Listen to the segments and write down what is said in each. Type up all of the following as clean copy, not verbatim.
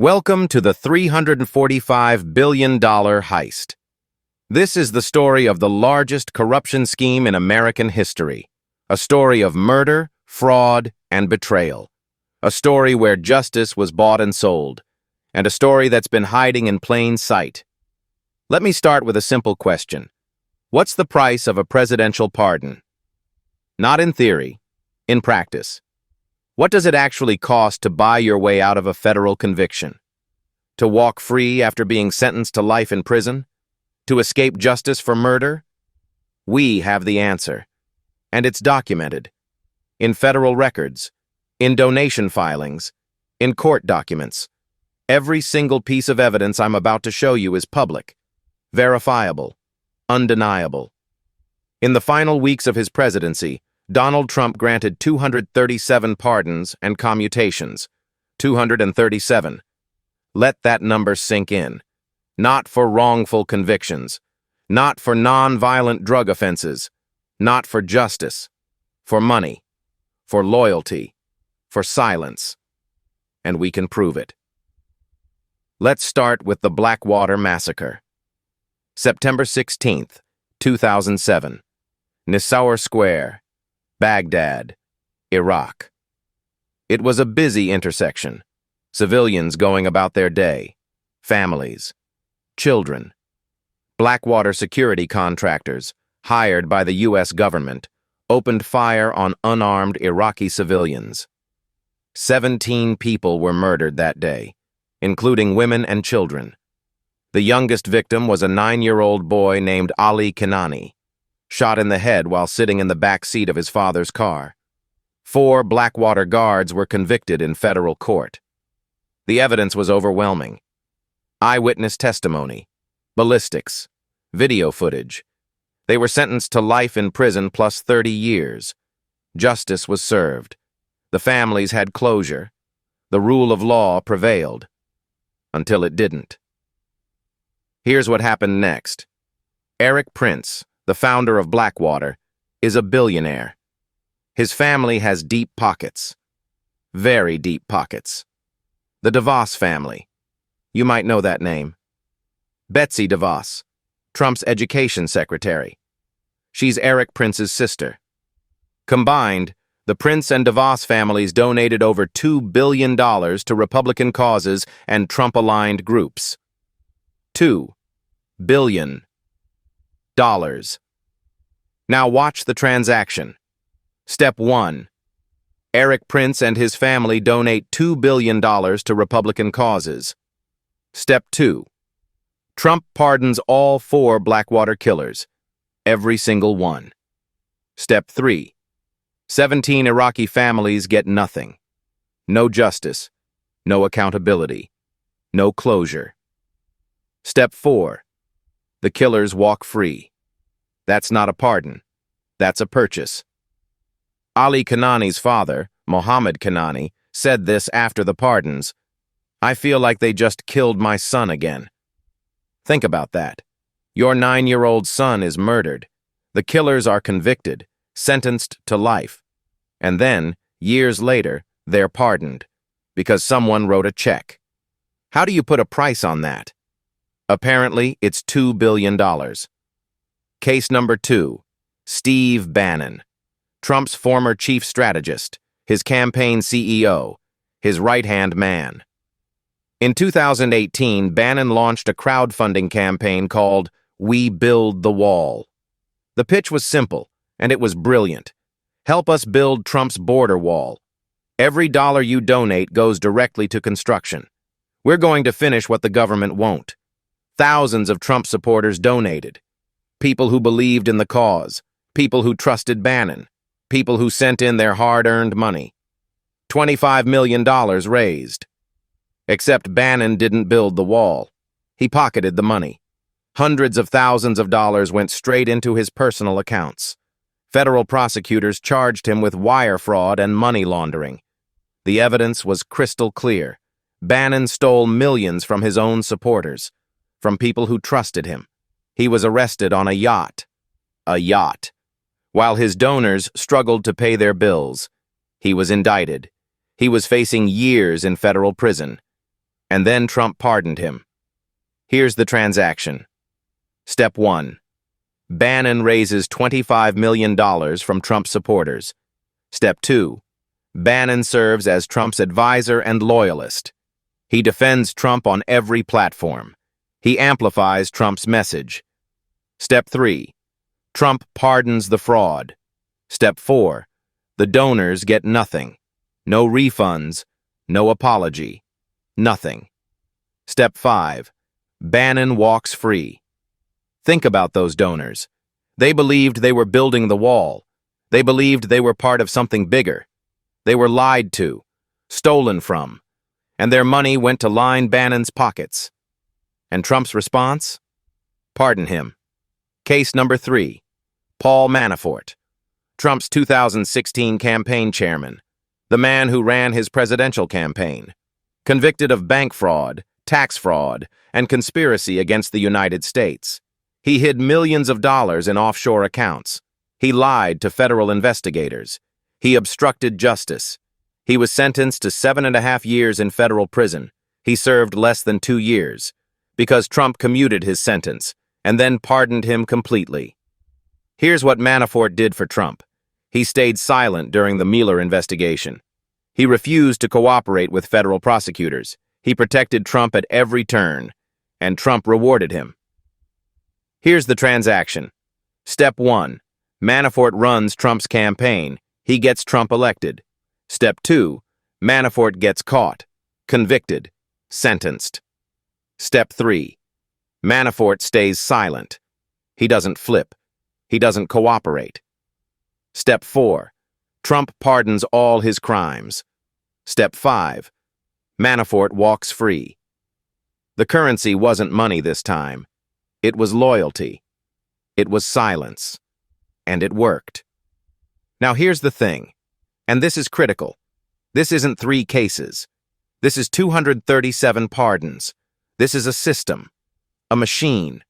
Welcome to the $345 billion heist. This is the story of the largest corruption scheme in American history. A story of murder, fraud, and betrayal. A story where justice was bought and sold. And a story that's been hiding in plain sight. Let me start with a simple question. What's the price of a presidential pardon? Not in theory, in practice. What does it actually cost to buy your way out of a federal conviction? To walk free after being sentenced to life in prison? To escape justice for murder? We have the answer. And it's documented. In federal records, in donation filings, in court documents. Every single piece of evidence I'm about to show you is public, verifiable, undeniable. In the final weeks of his presidency, Donald Trump granted 237 pardons and commutations. 237. Let that number sink in. Not for wrongful convictions. Not for non-violent drug offenses. Not for justice. For money. For loyalty. For silence. And we can prove it. Let's start with the Blackwater Massacre. September 16th, 2007. Nisour Square, Baghdad, Iraq. It was a busy intersection. Civilians going about their day. Families. Children. Blackwater security contractors, hired by the U.S. government, opened fire on unarmed Iraqi civilians. 17 people were murdered that day, including women and children. The youngest victim was a 9-year-old boy named Ali Kanani, shot in the head while sitting in the back seat of his father's car. 4 Blackwater Guards were convicted in federal court. The evidence was overwhelming. Eyewitness testimony, ballistics, video footage. They were sentenced to life in prison plus 30 years. Justice was served. The families had closure. The rule of law prevailed. Until it didn't. Here's what happened next. Eric Prince, the founder of Blackwater, is a billionaire. His family has deep pockets. Very deep pockets. The DeVos family. You might know that name. Betsy DeVos, Trump's education secretary. She's Eric Prince's sister. Combined, the Prince and DeVos families donated over $2 billion to Republican causes and Trump-aligned groups. $2 billion. Now watch the transaction. Step 1. Eric Prince and his family donate $2 billion to Republican causes. Step 2. Trump pardons all 4 Blackwater killers, every single one. Step 3. 17 Iraqi families get nothing. No justice, no accountability, no closure. Step 4. The killers walk free. That's not a pardon. That's a purchase. Ali Kanani's father, Mohammed Kanani, said this after the pardons. I feel like they just killed my son again. Think about that. Your 9-year-old son is murdered. The killers are convicted, sentenced to life. And then, years later, they're pardoned. Because someone wrote a check. How do you put a price on that? Apparently, it's $2 billion. Case number 2. Steve Bannon. Trump's former chief strategist, his campaign CEO, his right-hand man. In 2018, Bannon launched a crowdfunding campaign called We Build the Wall. The pitch was simple, and it was brilliant. Help us build Trump's border wall. Every dollar you donate goes directly to construction. We're going to finish what the government won't. Thousands of Trump supporters donated. People who believed in the cause. People who trusted Bannon. People who sent in their hard-earned money. $25 million raised. Except Bannon didn't build the wall. He pocketed the money. Hundreds of thousands of dollars went straight into his personal accounts. Federal prosecutors charged him with wire fraud and money laundering. The evidence was crystal clear. Bannon stole millions from his own supporters, from people who trusted him. He was arrested on a yacht. A yacht. While his donors struggled to pay their bills, he was indicted. He was facing years in federal prison. and then Trump pardoned him. Here's the transaction. Step 1. Bannon raises $25 million from Trump supporters. Step 2. Bannon serves as Trump's advisor and loyalist. He defends Trump on every platform. He amplifies Trump's message. Step 3. Trump pardons the fraud. Step 4. The donors get nothing. No refunds, no apology. Nothing. Step 5. Bannon walks free. Think about those donors. They believed they were building the wall. They believed they were part of something bigger. They were lied to, stolen from, and their money went to line Bannon's pockets. And Trump's response? Pardon him. Case number 3. Paul Manafort, Trump's 2016 campaign chairman, the man who ran his presidential campaign, convicted of bank fraud, tax fraud, and conspiracy against the United States. He hid millions of dollars in offshore accounts. He lied to federal investigators. He obstructed justice. He was sentenced to 7.5 years in federal prison. He served less than 2 years, because Trump commuted his sentence and then pardoned him completely. Here's what Manafort did for Trump. He stayed silent during the Mueller investigation. He refused to cooperate with federal prosecutors. He protected Trump at every turn, and Trump rewarded him. Here's the transaction. Step 1. Manafort runs Trump's campaign. He gets Trump elected. Step 2. Manafort gets caught, convicted, sentenced. Step 3. Manafort stays silent. He doesn't flip. He doesn't cooperate. Step 4. Trump pardons all his crimes. Step 5. Manafort walks free. The currency wasn't money this time. It was loyalty. It was silence. And it worked. Now here's the thing, and this is critical. This isn't 3 cases. This is 237 pardons. This is a system, a machine,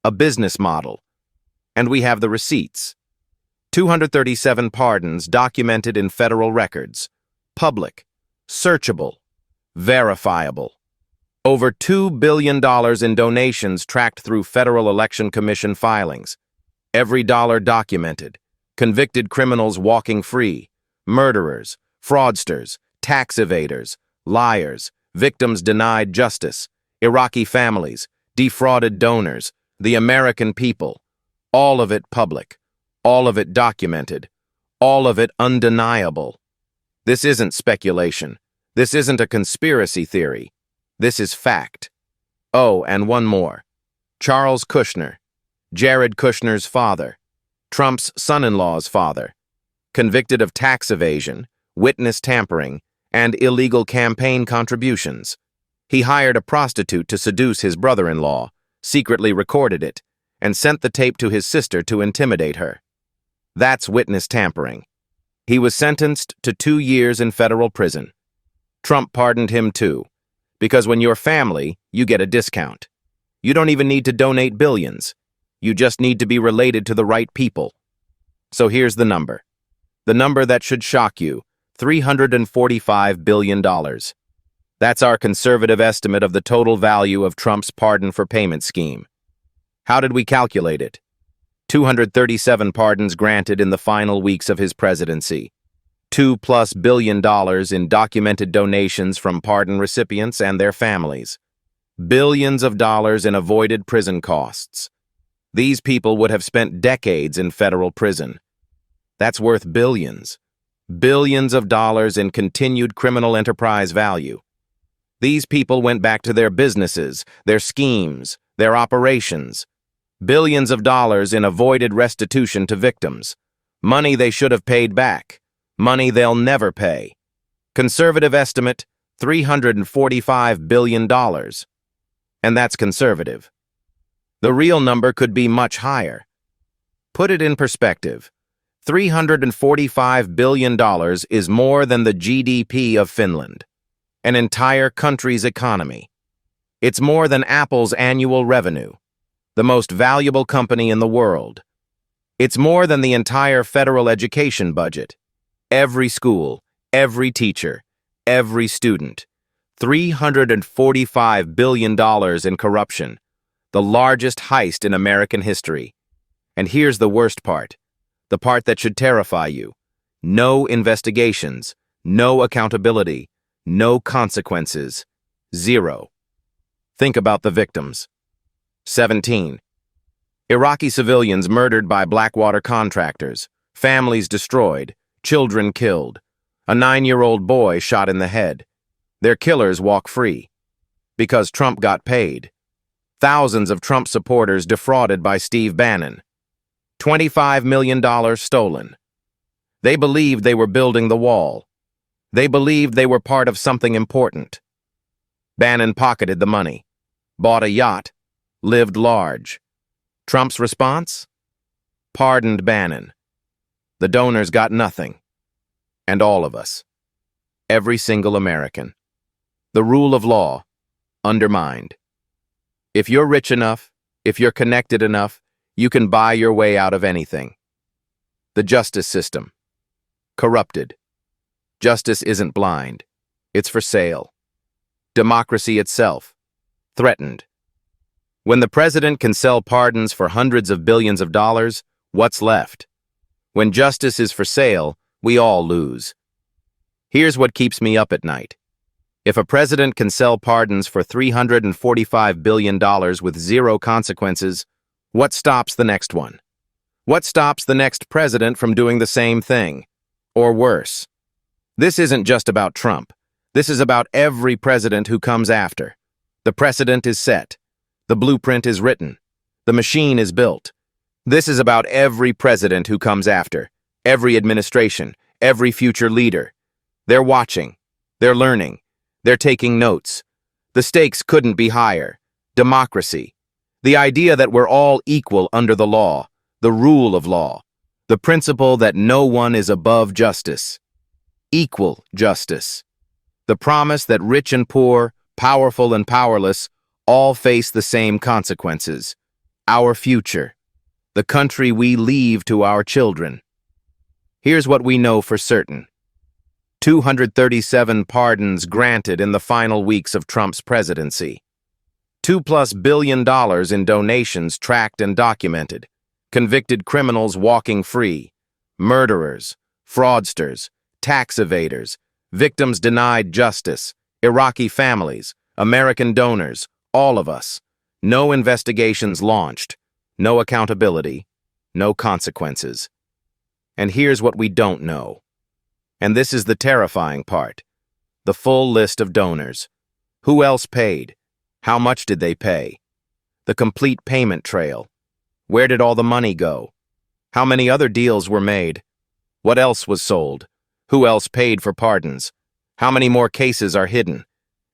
a business model. And we have the receipts. 237 pardons documented in federal records, public, searchable, verifiable. Over $2 billion in donations tracked through Federal Election Commission filings. Every dollar documented. Convicted criminals walking free. Murderers, fraudsters, tax evaders, liars, victims denied justice, Iraqi families, defrauded donors, the American people. All of it public. All of it documented. All of it undeniable. This isn't speculation. This isn't a conspiracy theory. This is fact. Oh, and one more. Charles Kushner, Jared Kushner's father, Trump's son-in-law's father, convicted of tax evasion, witness tampering, and illegal campaign contributions. He hired a prostitute to seduce his brother-in-law, secretly recorded it, and sent the tape to his sister to intimidate her. That's witness tampering. He was sentenced to 2 years in federal prison. Trump pardoned him too. Because when you're family, you get a discount. You don't even need to donate billions. You just need to be related to the right people. So here's the number. The number that should shock you, $345 billion. That's our conservative estimate of the total value of Trump's pardon for payment scheme. How did we calculate it? 237 pardons granted in the final weeks of his presidency. $2+ billion in documented donations from pardon recipients and their families. Billions of dollars in avoided prison costs. These people would have spent decades in federal prison. That's worth billions. Billions of dollars in continued criminal enterprise value. These people went back to their businesses, their schemes, their operations. Billions of dollars in avoided restitution to victims. Money they should have paid back. Money they'll never pay. Conservative estimate, $345 billion. And that's conservative. The real number could be much higher. Put it in perspective. $345 billion is more than the GDP of Finland, an entire country's economy. It's more than Apple's annual revenue, the most valuable company in the world. It's more than the entire federal education budget. Every school, every teacher, every student. $345 billion in corruption, the largest heist in American history. And here's the worst part, the part that should terrify you. No investigations, no accountability, no consequences, zero. Think about the victims. 17. Iraqi civilians murdered by Blackwater contractors, families destroyed, children killed, a 9-year-old boy shot in the head. Their killers walk free. Because Trump got paid. Thousands of Trump supporters defrauded by Steve Bannon. $25 million stolen. They believed they were building the wall. They believed they were part of something important. Bannon pocketed the money, bought a yacht, lived large. Trump's response? Pardoned Bannon. The donors got nothing. And all of us. Every single American. The rule of law, undermined. If you're rich enough, if you're connected enough, you can buy your way out of anything. The justice system. Corrupted. Justice isn't blind. It's for sale. Democracy itself. Threatened. When the president can sell pardons for hundreds of billions of dollars, what's left? When justice is for sale, we all lose. Here's what keeps me up at night. If a president can sell pardons for $345 billion with zero consequences, what stops the next one? What stops the next president from doing the same thing? Or worse? This isn't just about Trump. This is about every president who comes after. The precedent is set. The blueprint is written. The machine is built. This is about every president who comes after, every administration, every future leader. They're watching. They're learning. They're taking notes. The stakes couldn't be higher. Democracy. The idea that we're all equal under the law, the rule of law, the principle that no one is above justice. Equal justice. The promise that rich and poor, powerful and powerless, all face the same consequences. Our future. The country we leave to our children. Here's what we know for certain. 237 pardons granted in the final weeks of Trump's presidency. $2+ billion in donations tracked and documented. Convicted criminals walking free. Murderers, fraudsters, tax evaders, victims denied justice, Iraqi families, American donors, all of us. No investigations launched. No accountability. No consequences. And here's what we don't know. And this is the terrifying part. The full list of donors. Who else paid? How much did they pay? The complete payment trail. Where did all the money go? How many other deals were made? What else was sold? Who else paid for pardons? How many more cases are hidden?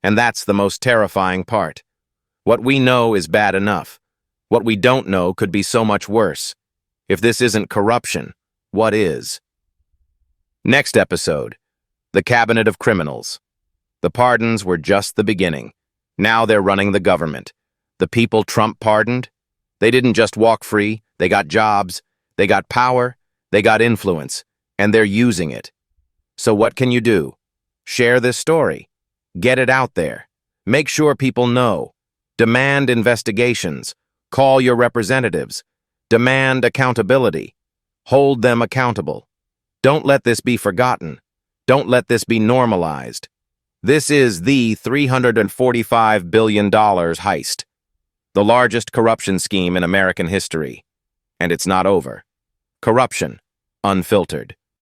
And that's the most terrifying part. What we know is bad enough. What we don't know could be so much worse. If this isn't corruption, what is? Next episode, the Cabinet of Criminals. The pardons were just the beginning. Now they're running the government. The people Trump pardoned, they didn't just walk free, they got jobs, they got power, they got influence, and they're using it. So what can you do? Share this story. Get it out there. Make sure people know. Demand investigations. Call your representatives. Demand accountability. Hold them accountable. Don't let this be forgotten. Don't let this be normalized. This is the $345 billion heist, the largest corruption scheme in American history. And it's not over. Corruption, unfiltered.